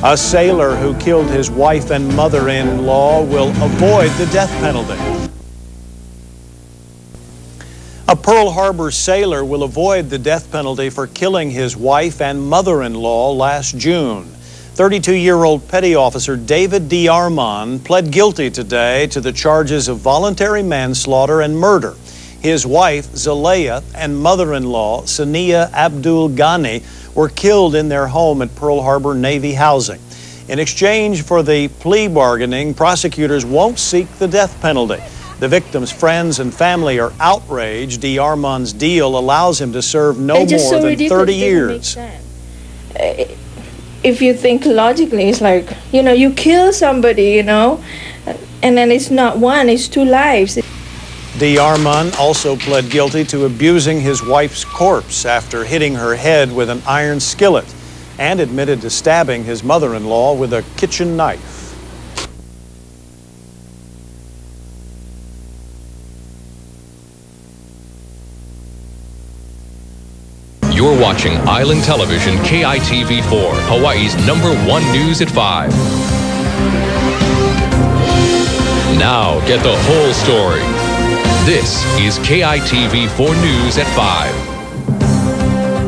A sailor who killed his wife and mother-in-law will avoid the death penalty. A Pearl Harbor sailor will avoid the death penalty for killing his wife and mother-in-law last June. 32-year-old petty officer David DeArmond pled guilty today to the charges of voluntary manslaughter and murder. His wife, Zalehah, and mother-in-law, Sania Abdul Ghani, were killed in their home at Pearl Harbor Navy housing. In exchange for the plea bargaining, prosecutors won't seek the death penalty. The victims' friends and family are outraged. DeArmond's deal allows him to serve no more than 30 years. If you think logically, it's like, you kill somebody, and then it's not one, it's two lives. DeArmond also pled guilty to abusing his wife's corpse after hitting her head with an iron skillet, and admitted to stabbing his mother-in-law with a kitchen knife. You're watching Island Television KITV4, Hawaii's #1 news at 5. Now get the whole story. This is KITV4 News at 5.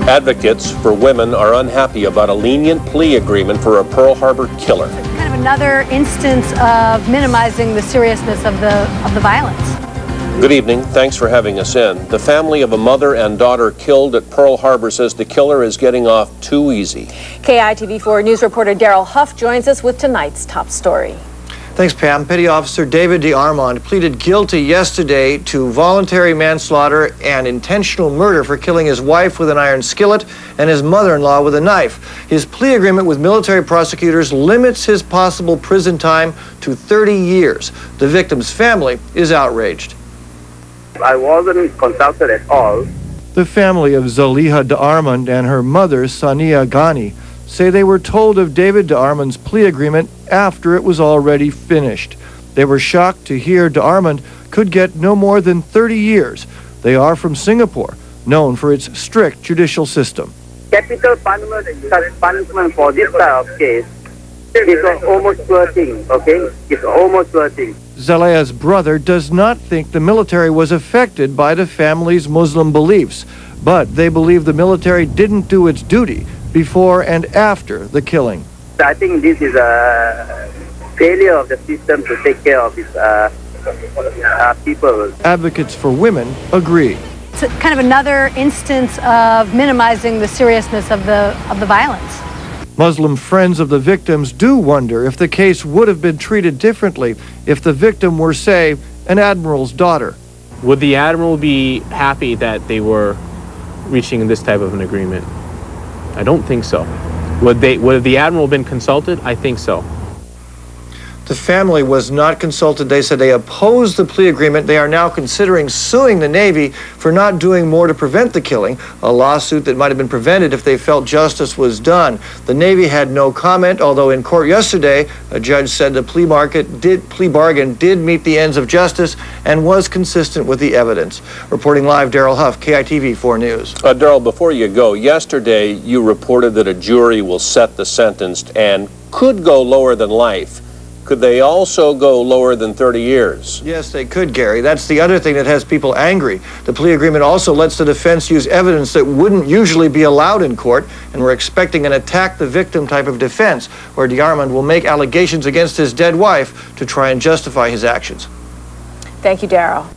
Advocates for women are unhappy about a lenient plea agreement for a Pearl Harbor killer. Kind of another instance of minimizing the seriousness of the violence. Good evening. Thanks for having us in. The family of a mother and daughter killed at Pearl Harbor says the killer is getting off too easy. KITV4 News reporter Daryl Huff joins us with tonight's top story. Thanks, Pam. Petty Officer David DeArmond pleaded guilty yesterday to voluntary manslaughter and intentional murder for killing his wife with an iron skillet and his mother-in-law with a knife. His plea agreement with military prosecutors limits his possible prison time to 30 years. The victim's family is outraged. I wasn't consulted at all. The family of Zalehah DeArmond and her mother, Sania Ghani, say they were told of David DeArmond's plea agreement after it was already finished. They were shocked to hear DeArmond could get no more than 30 years. They are from Singapore, known for its strict judicial system. Capital punishment for this type of case is almost working, okay? It's almost working. Zalehah's brother does not think the military was affected by the family's Muslim beliefs, but they believe the military didn't do its duty before and after the killing. I think this is a failure of the system to take care of its people. Advocates for women agree. It's kind of another instance of minimizing the seriousness of the violence. Muslim friends of the victims do wonder if the case would have been treated differently if the victim were, say, an admiral's daughter. Would the admiral be happy that they were reaching this type of an agreement? I don't think so. Would the admiral been consulted? I think so. The family was not consulted. They said they opposed the plea agreement. They are now considering suing the Navy for not doing more to prevent the killing, a lawsuit that might have been prevented if they felt justice was done. The Navy had no comment, although in court yesterday, a judge said the plea bargain did meet the ends of justice and was consistent with the evidence. Reporting live, Daryl Huff, KITV4 News. Daryl, before you go, yesterday you reported that a jury will set the sentence and could go lower than life. Could they also go lower than 30 years? Yes, they could, Gary. That's the other thing that has people angry. The plea agreement also lets the defense use evidence that wouldn't usually be allowed in court, and we're expecting an attack the victim type of defense, where DeArmond will make allegations against his dead wife to try and justify his actions. Thank you, Daryl.